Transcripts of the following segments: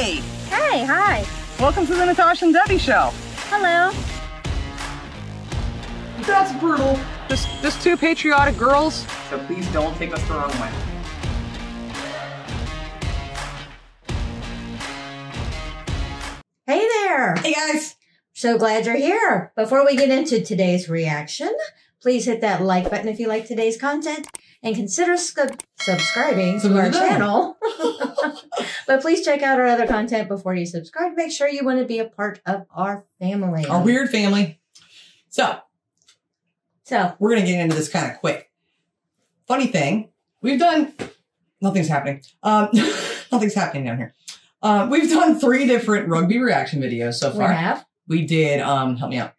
Hey! Hey, hi. Welcome to the Natasha and Debbie show. Hello. That's brutal. Just two patriotic girls. So please don't take us the wrong way. Hey there! Hey guys! So glad you're here. Before we get into today's reaction, please hit that like button if you like today's content and consider subscribing to our channel. But please check out our other content before you subscribe. Make sure you want to be a part of our family. Our weird family. So we're going to get into this kind of quick. Funny thing, we've done, nothing's happening. Nothing's happening down here. We've done 3 different rugby reaction videos so far. We have. We did, help me out.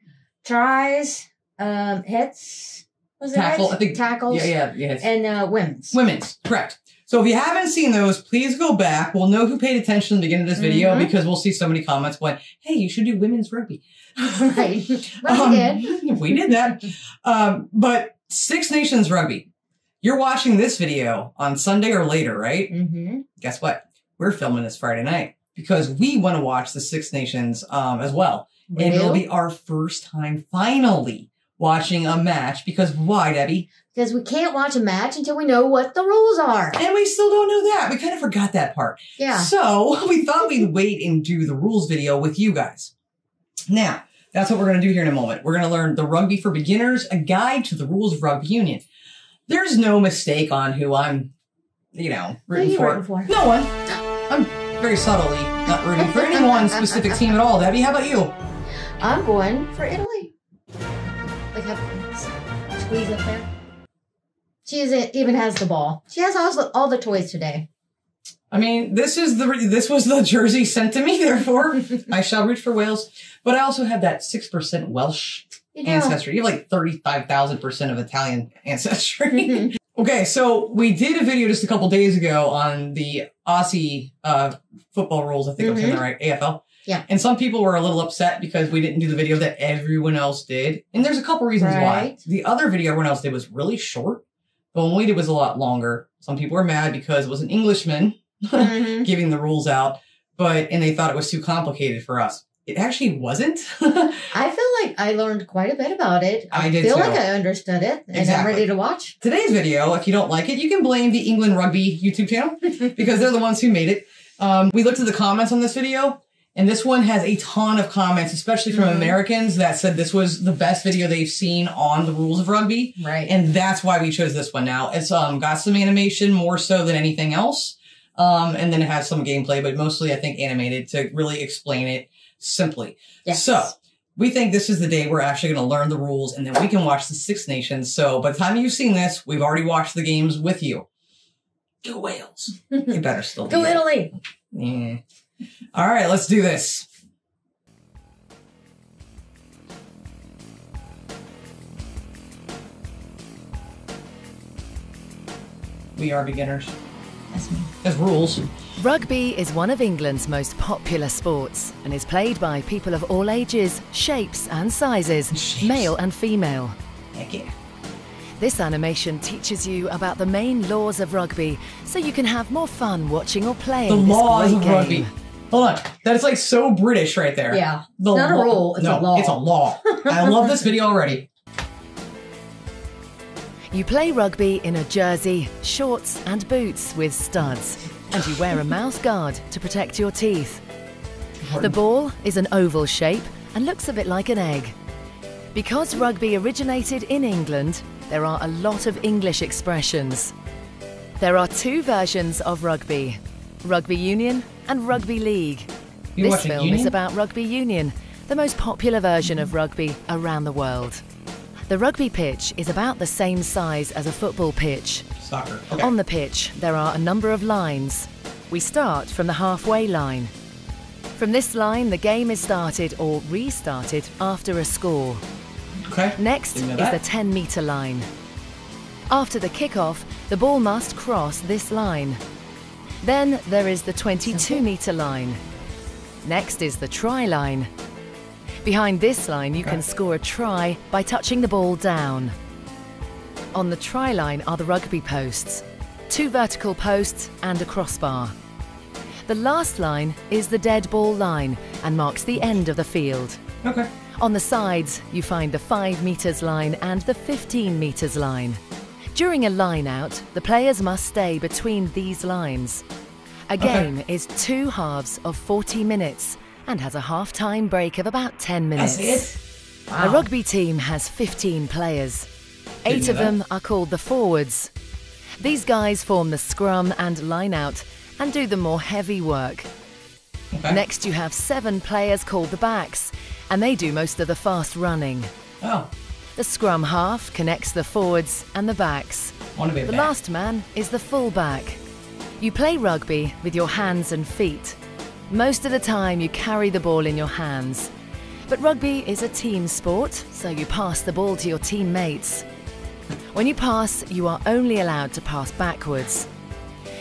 Tries, hits, was it Tackle, hits? I think. Tackles. Yeah. And women's. Women's, correct. So if you haven't seen those, please go back. We'll know who paid attention at the beginning of this video because we'll see so many comments going, hey, you should do women's rugby. Right. Well, we did. We did that. But Six Nations Rugby. You're watching this video on Sunday or later, right? Mm-hmm. Guess what? We're filming this Friday night because we want to watch the Six Nations as well. And it'll be our first time finally watching a match because why, Debbie? Because we can't watch a match until we know what the rules are. And we still don't know that. We kind of forgot that part. Yeah. So we thought we'd wait and do the rules video with you guys. Now, that's what we're going to do here in a moment. We're going to learn the Rugby for Beginners, a guide to the rules of rugby union. There's no mistake on who I'm, rooting for. No one. I'm very subtly not rooting for any one specific team at all. Debbie, how about you? I'm going for Italy. Like, squeeze up there. She even has the ball. She has all the toys today. I mean, this was the jersey sent to me, therefore I shall root for Wales. But I also have that 6% Welsh ancestry. You have like 35,000% of Italian ancestry. Okay, so we did a video just a couple days ago on the Aussie football rules. I think I'm saying that right, AFL. Yeah. And some people were a little upset because we didn't do the video that everyone else did. And there's a couple reasons why. The other video everyone else did was really short. The one we did was a lot longer. Some people were mad because it was an Englishman giving the rules out, and they thought it was too complicated for us. It actually wasn't. I feel like I learned quite a bit about it. I feel like I understood it, and I'm ready to watch. Today's video, if you don't like it, you can blame the England Rugby YouTube channel because they're the ones who made it. We looked at the comments on this video, and this one has a ton of comments, especially from Americans that said this was the best video they've seen on the rules of rugby. Right. And that's why we chose this one now. It's got some animation more so than anything else. And then it has some gameplay, but mostly I think animated to really explain it simply. Yes. So we think this is the day we're actually going to learn the rules and then we can watch the Six Nations. So by the time you've seen this, we've already watched the games with you. Go Wales. You better still Go Italy. Yeah. All right, let's do this. We are beginners. That's me. There's rules. Rugby is one of England's most popular sports and is played by people of all ages, shapes and sizes, male and female. Heck yeah. This animation teaches you about the main laws of rugby so you can have more fun watching or playing this great game. Rugby. Hold on. That is like so British right there. Yeah. It's not a rule, it's a law. It's a law. I love this video already. You play rugby in a jersey, shorts and boots with studs, and you wear a mouth guard to protect your teeth. The ball is an oval shape and looks a bit like an egg. Because rugby originated in England, there are a lot of English expressions. There are 2 versions of rugby, rugby union and rugby league. This film is about rugby union, the most popular version of rugby around the world. The rugby pitch is about the same size as a football pitch. Soccer. Okay. On the pitch, there are a number of lines. We start from the halfway line. From this line, the game is started or restarted after a score. Okay. Next is the 10-metre line. After the kick-off, the ball must cross this line. Then there is the 22-metre line. Next is the try line. Behind this line, you can score a try by touching the ball down. On the try line are the rugby posts, 2 vertical posts and a crossbar. The last line is the dead ball line and marks the end of the field. Okay. On the sides, you find the 5 meters line and the 15 meters line. During a line out, the players must stay between these lines. A game is 2 halves of 40 minutes and has a half-time break of about 10 minutes. That's it? A rugby team has 15 players. 8 of them are called the forwards. These guys form the scrum and line out and do the more heavy work. Okay. Next you have 7 players called the backs, and they do most of the fast running. Oh. The scrum half connects the forwards and the backs. Want to be a The back. last man is the full back. You play rugby with your hands and feet. Most of the time you carry the ball in your hands. But rugby is a team sport, so you pass the ball to your teammates. When you pass, you are only allowed to pass backwards.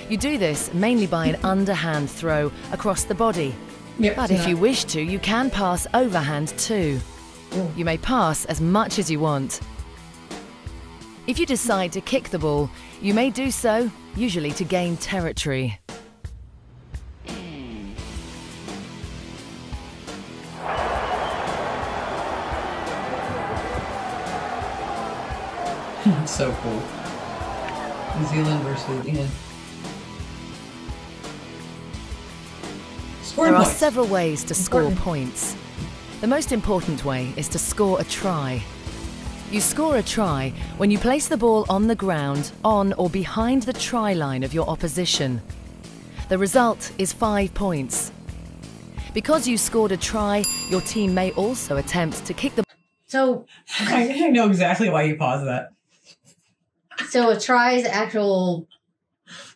You do this mainly by an underhand throw across the body. Yep, But seen if that. you wish to, you can pass overhand too. You may pass as much as you want. If you decide to kick the ball, you may do so, usually to gain territory. So cool. New Zealand versus England. Scoring There are points. several ways to score points. The most important way is to score a try. You score a try when you place the ball on the ground, on or behind the try line of your opposition. The result is 5 points. Because you scored a try, your team may also attempt to kick the So, I know exactly why you paused that. so a try's actual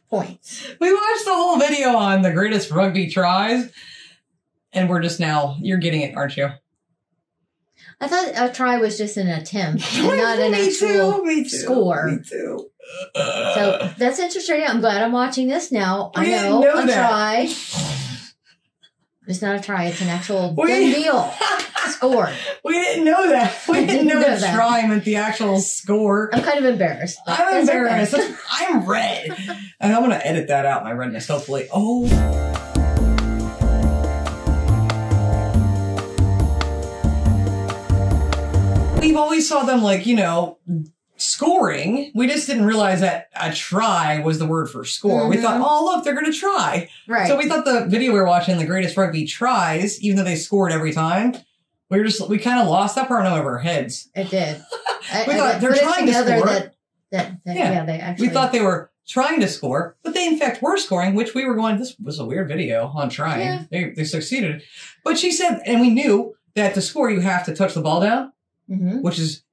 points. We watched the whole video on the greatest rugby tries, and we're just now, you're getting it, aren't you? I thought a try was just an attempt, and not an actual score. Me too. So that's interesting. I'm glad I'm watching this now. I We know, didn't know a that. try. It's not a try. It's an actual We- done deal. Score. We didn't know that. We didn't know know the that. try meant the actual score. I'm kind of embarrassed. but I'm it's embarrassed. okay. I'm red. And I'm going to edit that out, my redness, hopefully. Oh. We've always saw them like, you know, scoring. We just didn't realize that a try was the word for score. We thought, oh, look, they're going to try. Right. So we thought the video we were watching, the greatest rugby tries, even though they scored every time, we kind of lost that part out of our heads. It did. We thought they're put it trying to together score. Yeah, they actually. We thought they were trying to score, but they in fact were scoring, which we were going, this was a weird video on trying. Yeah. They succeeded. But she said, and we knew that to score, you have to touch the ball down, which is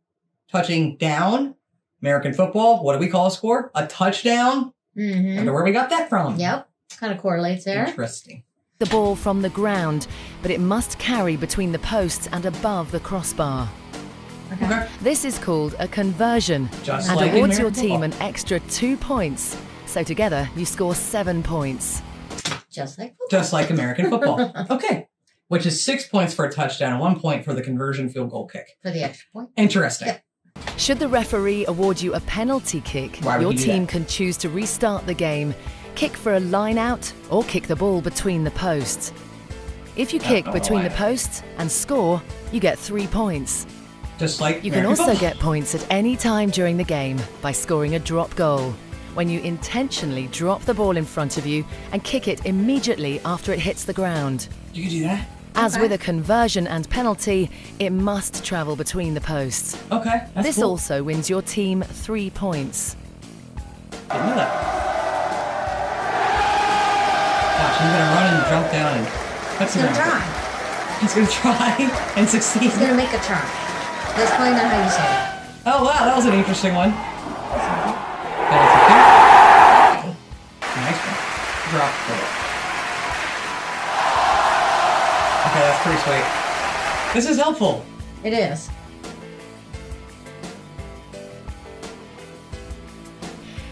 touching down. American football, what do we call a score? A touchdown? Wonder where we got that from. Yep. Kind of correlates there. Interesting. the ball from the ground, but it must carry between the posts and above the crossbar. Okay. This is called a conversion Just and like in awards your American team football. an extra 2 points. So together you score 7 points. Just like football. Just like American football. Okay. Which is 6 points for a touchdown and 1 point for the conversion field goal kick. For the extra point. Interesting. Yeah. Should the referee award you a penalty kick, Why would your he do team that? can choose to restart the game, kick for a line out, or kick the ball between the posts. If you kick oh, between the I- posts and score, you get 3 points. Just like You can American also football. get points at any time during the game by scoring a drop goal, when you intentionally drop the ball in front of you and kick it immediately after it hits the ground. You can do that? As with a conversion and penalty, it must travel between the posts. Okay. That's This cool. also wins your team 3 points. Didn't know that. Watch, he's gonna run and jump down and touch He's the going to ground. try. He's gonna try and succeed. He's going to make a try. That's probably not how you say it. Oh wow, that was an interesting one. Penalty kick. Nice one. Drop goal. Okay, that's pretty sweet. This is helpful. It is.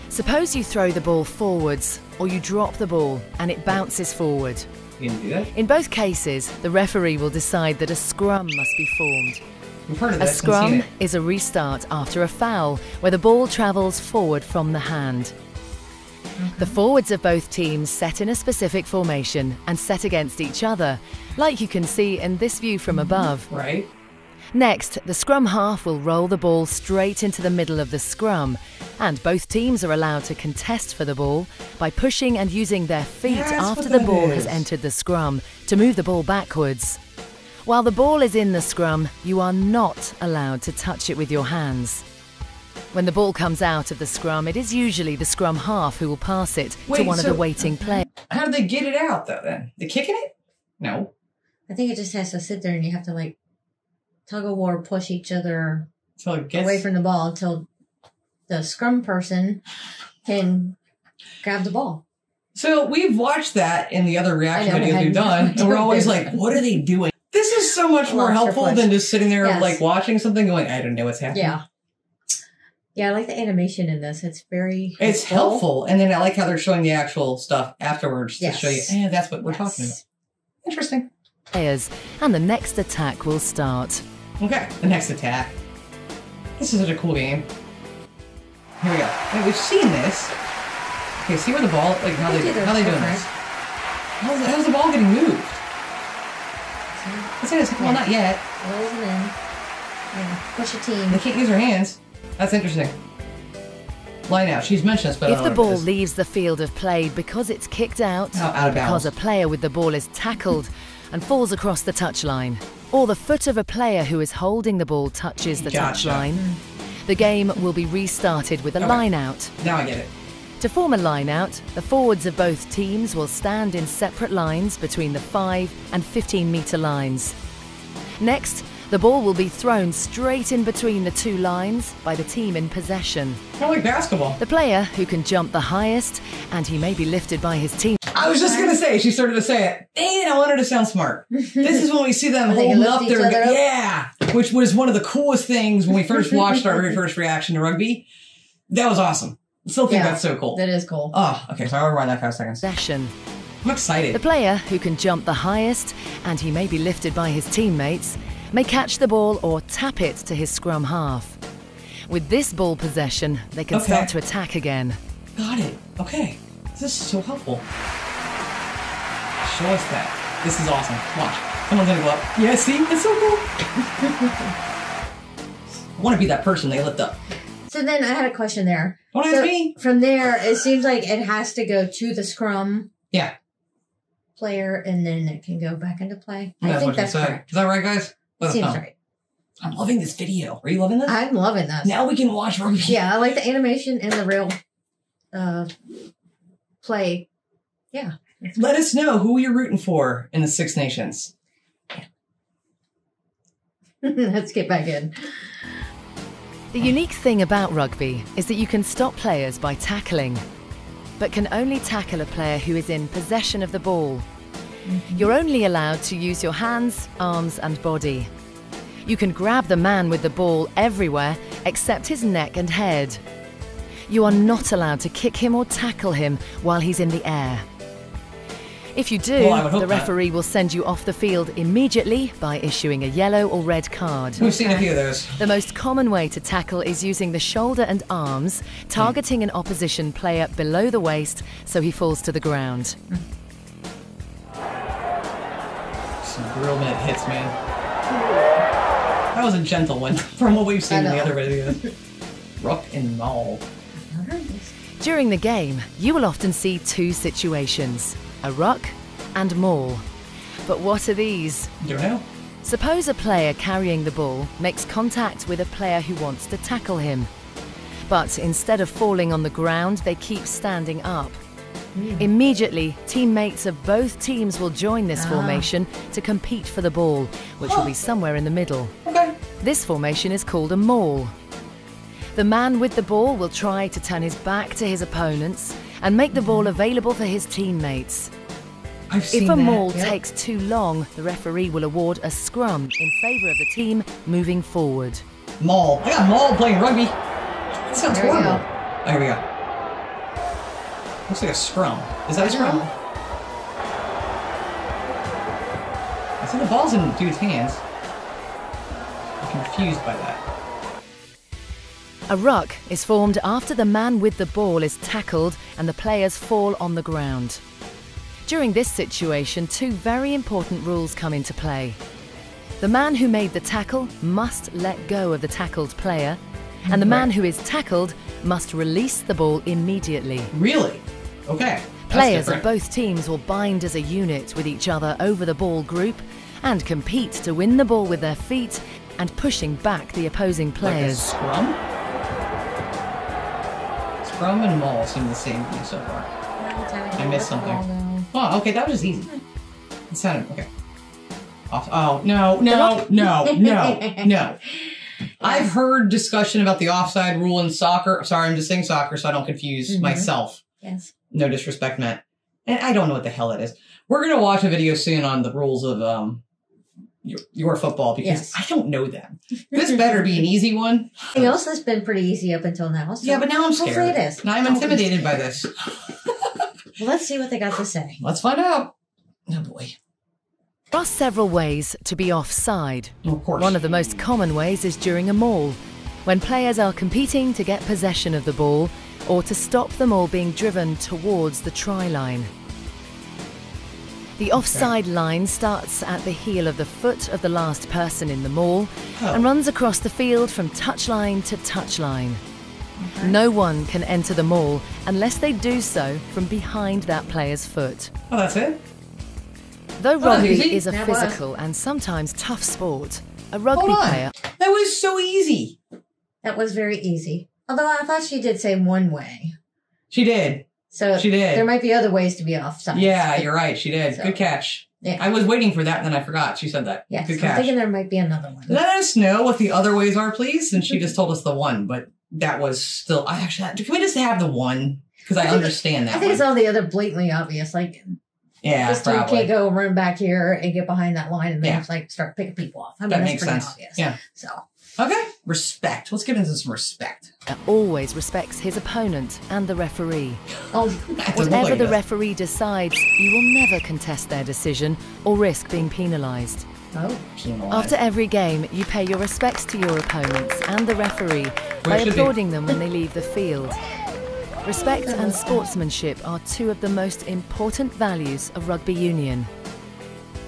Suppose you throw the ball forwards, or you drop the ball and it bounces forward. You can do that. In both cases, the referee will decide that a scrum must be formed. We've heard of A this and seen scrum it. is a restart after a foul, where the ball travels forward from the hand. The forwards of both teams set in a specific formation and set against each other, like you can see in this view from above. Right. Next, the scrum half will roll the ball straight into the middle of the scrum, and both teams are allowed to contest for the ball by pushing and using their feet after the ball has entered the scrum to move the ball backwards. While the ball is in the scrum, you are not allowed to touch it with your hands. When the ball comes out of the scrum, it is usually the scrum half who will pass it to one of the waiting players. How do they get it out, though, then? They kicking it? No. I think it just has to sit there and you have to, like, tug of war, push each other away from the ball until the scrum person can grab the ball. So we've watched that in the other reaction videos we've done, and we're always like, what are they doing? This is so much more helpful than just sitting there like watching something going, I don't know what's happening. Yeah. Yeah, I like the animation in this. It's very It's helpful. And then I like how they're showing the actual stuff afterwards to show you, that's what we're talking about. Interesting. And the next attack will start. Okay, the next attack. This is such a cool game. Here we go. Wait, we've seen this. Okay, see where the ball, like how they doing this? How's the ball getting moved? Well, not yet. Rolls it in. Yeah, push a team. They can't use their hands. That's interesting. Line out. She's mentioned this, but if the ball leaves the field of play because it's kicked out, out of bounds, because a player with the ball is tackled and falls across the touchline, or the foot of a player who is holding the ball touches the touchline, the game will be restarted with a line out. Now I get it. To form a line out, the forwards of both teams will stand in separate lines between the 5 and 15-metre lines. Next, the ball will be thrown straight in between the two lines by the team in possession. Kind of like basketball. The player who can jump the highest, and he may be lifted by his team. I was just going to say, she started to say it. Dang, I wanted to sound smart. This is when we see them holding up their... Yeah! Which was one of the coolest things when we first watched our very first reaction to rugby. That was awesome. I still think that's so cool. That is cool. Oh, okay, so I'll rewind that for a second. Possession. I'm excited. The player who can jump the highest, and he may be lifted by his teammates, may catch the ball or tap it to his scrum half. With this ball possession, they can start to attack again. Got it. Okay. This is so helpful. Show us that. This is awesome. Watch. Someone's gonna go up. Yeah, see? It's so cool. I want to be that person they lift up. So then I had a question there. Don't ask me. From there, it seems like it has to go to the scrum player, and then it can go back into play. I think that's correct. Is that right, guys? Seems right. I'm loving this video. Are you loving this? I'm loving this. Now we can watch rugby. Yeah, I like the animation and the real play. Yeah. Let us know who you're rooting for in the Six Nations. Let's get back in. The unique thing about rugby is that you can stop players by tackling, but can only tackle a player who is in possession of the ball. You're only allowed to use your hands, arms and body. You can grab the man with the ball everywhere except his neck and head. You are not allowed to kick him or tackle him while he's in the air. If you do, the referee will send you off the field immediately by issuing a yellow or red card. We've seen a few of those. The most common way to tackle is using the shoulder and arms, targeting an opposition player below the waist so he falls to the ground. Some real minute hits, man. That was a gentle one from what we've seen in the other videos. Ruck and maul. During the game, you will often see two situations, a ruck and maul. But what are these? Don't know. Suppose a player carrying the ball makes contact with a player who wants to tackle him. But instead of falling on the ground, they keep standing up. Immediately, teammates of both teams will join this formation to compete for the ball, which will be somewhere in the middle. This formation is called a maul. The man with the ball will try to turn his back to his opponents and make the ball available for his teammates. If a maul takes too long, the referee will award a scrum in favour of the team moving forward. Maul. I got maul playing rugby. That sounds horrible. Oh, here we go. Looks like a scrum. Is that a scrum? I see the ball's in dude's hands. I'm confused by that. A ruck is formed after the man with the ball is tackled and the players fall on the ground. During this situation, two very important rules come into play. The man who made the tackle must let go of the tackled player, and the man who is tackled must release the ball immediately. Really? Okay. Players of both teams will bind as a unit with each other over the ball group and compete to win the ball with their feet and pushing back the opposing players. Like a scrum? Scrum and maul seem the same to me so far. I missed something. Oh, okay, that was just easy. It sounded okay. Oh, no. I've heard discussion about the offside rule in soccer. Sorry, I'm just saying soccer so I don't confuse myself. Yes. No disrespect, Matt. And I don't know what the hell that is. We're going to watch a video soon on the rules of your football because I don't know them. This better be an easy one. Everything else has been pretty easy up until now. So yeah, but now I'm scared. Hopefully it is. Now I'm intimidated by this. Well, let's see what they got to say. Let's find out. Oh, boy. There are several ways to be offside. Of course. One of the most common ways is during a maul, when players are competing to get possession of the ball or to stop them all being driven towards the try line. The offside line starts at the heel of the foot of the last person in the maul and runs across the field from touchline to touchline. No one can enter the maul unless they do so from behind that player's foot. Oh, that's it? Though rugby is a physical and sometimes tough sport, a rugby player... That was so easy. That was very easy. Although I thought she did say one way. She did. So she did. There might be other ways to be offside. Yeah, you're right. She did. So, good catch. Yeah. I was waiting for that and then I forgot. She said that. Yeah, good so catch. I'm thinking there might be another one. Let us know what the other ways are, please. And she just told us the one, but that was still... can we just have the one? Because I understand that I think it's all the other blatantly obvious. Like... Yeah, this team can't go run back here and get behind that line and then just like start picking people off. I mean, that that's makes pretty sense. obvious. Yeah. So. Okay. Respect. Let's get into some respect. Always respects his opponent and the referee. Oh, whatever the referee decides, you will never contest their decision or risk being penalised. Oh. After every game, you pay your respects to your opponents and the referee by applauding them when they leave the field. Respect and sportsmanship are two of the most important values of rugby union.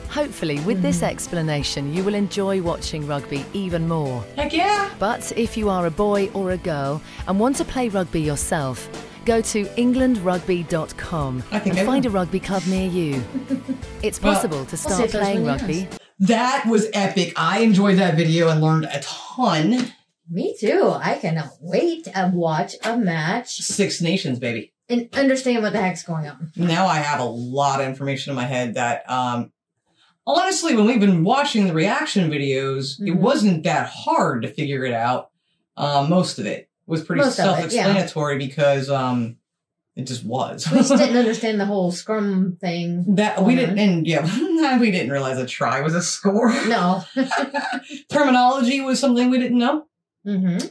Hopefully, with this explanation, you will enjoy watching rugby even more. Heck yeah! But if you are a boy or a girl and want to play rugby yourself, go to englandrugby.com and find a rugby club near you. It's possible to start playing rugby. That was epic. I enjoyed that video and learned a ton. Me too. I cannot wait to watch a match. Six Nations, baby. And understand what the heck's going on. Now I have a lot of information in my head that, honestly, when we've been watching the reaction videos, it wasn't that hard to figure it out. Most of it was pretty self-explanatory because, it just was. We just didn't understand the whole scrum thing. That we didn't, and we didn't realize a try was a score. No. Terminology was something we didn't know.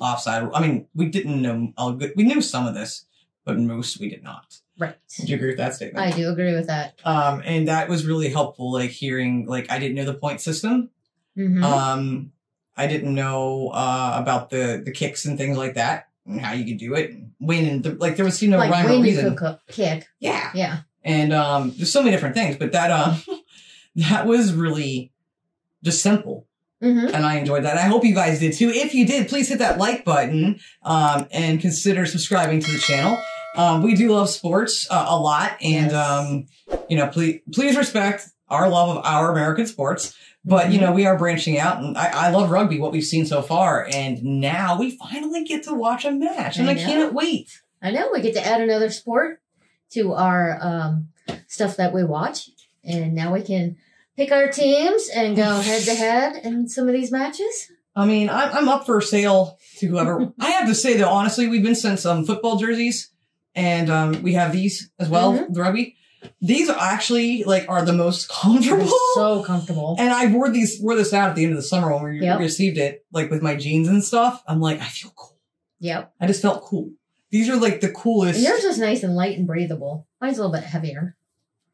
Offside. I mean, we didn't know. We knew some of this, but most we did not. Right. Would you agree with that statement? I do agree with that. And that was really helpful. Like hearing, like I didn't know the point system. I didn't know about the kicks and things like that, and how you could do it, win, and there was no rhyme or reason. You could kick. Yeah. Yeah. And there's so many different things, but that that was really just simple. And I enjoyed that. I hope you guys did too. If you did, please hit that like button and consider subscribing to the channel. We do love sports a lot, and please respect our love of our American sports. But we are branching out, and I love rugby. What we've seen so far, and now we finally get to watch a match, and I cannot wait. I know we get to add another sport to our stuff that we watch, and now we can pick our teams and go head to head in some of these matches. I mean, I'm up for sale to whoever. I have to say though, honestly, we've been sent some football jerseys, and we have these as well. The rugby. These are actually are the most comfortable. They're so comfortable. And I wore this out at the end of the summer when we received it, with my jeans and stuff. I'm like, I feel cool. Yep. I just felt cool. These are the coolest. And yours is nice and light and breathable. Mine's a little bit heavier.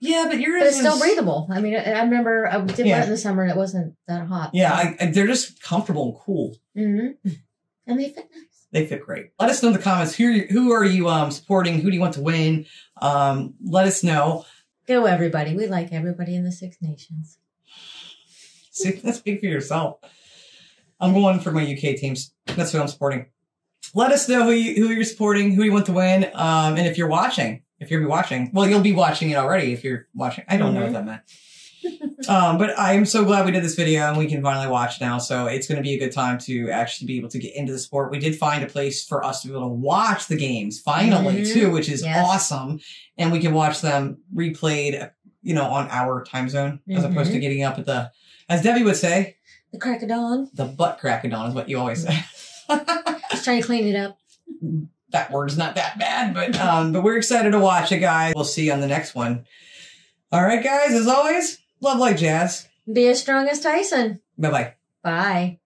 Yeah, but yours it's still breathable. I mean, I remember I did wear it in the summer and it wasn't that hot. Yeah, they're just comfortable and cool. And they fit nice. They fit great. Let us know in the comments who are you supporting? Who do you want to win? Let us know. Go everybody. We like everybody in the Six Nations. See, that's big for yourself. I'm going for my UK teams. That's who I'm supporting. Let us know who you're supporting, who you want to win, and if you're watching. If you'll be watching. Well, you'll be watching it already if you're watching. I don't know what that meant. But I am so glad we did this video and we can finally watch now. So it's going to be a good time to actually be able to get into the sport. We did find a place for us to be able to watch the games finally too, which is awesome. And we can watch them replayed, you know, on our time zone as opposed to getting up at the, as Debbie would say, the crack of dawn. The butt crack of dawn is what you always say. Just trying to clean it up. That word's not that bad, but we're excited to watch it, guys. We'll see you on the next one. All right, guys, as always, love like jazz. Be as strong as Tyson. Bye-bye. Bye.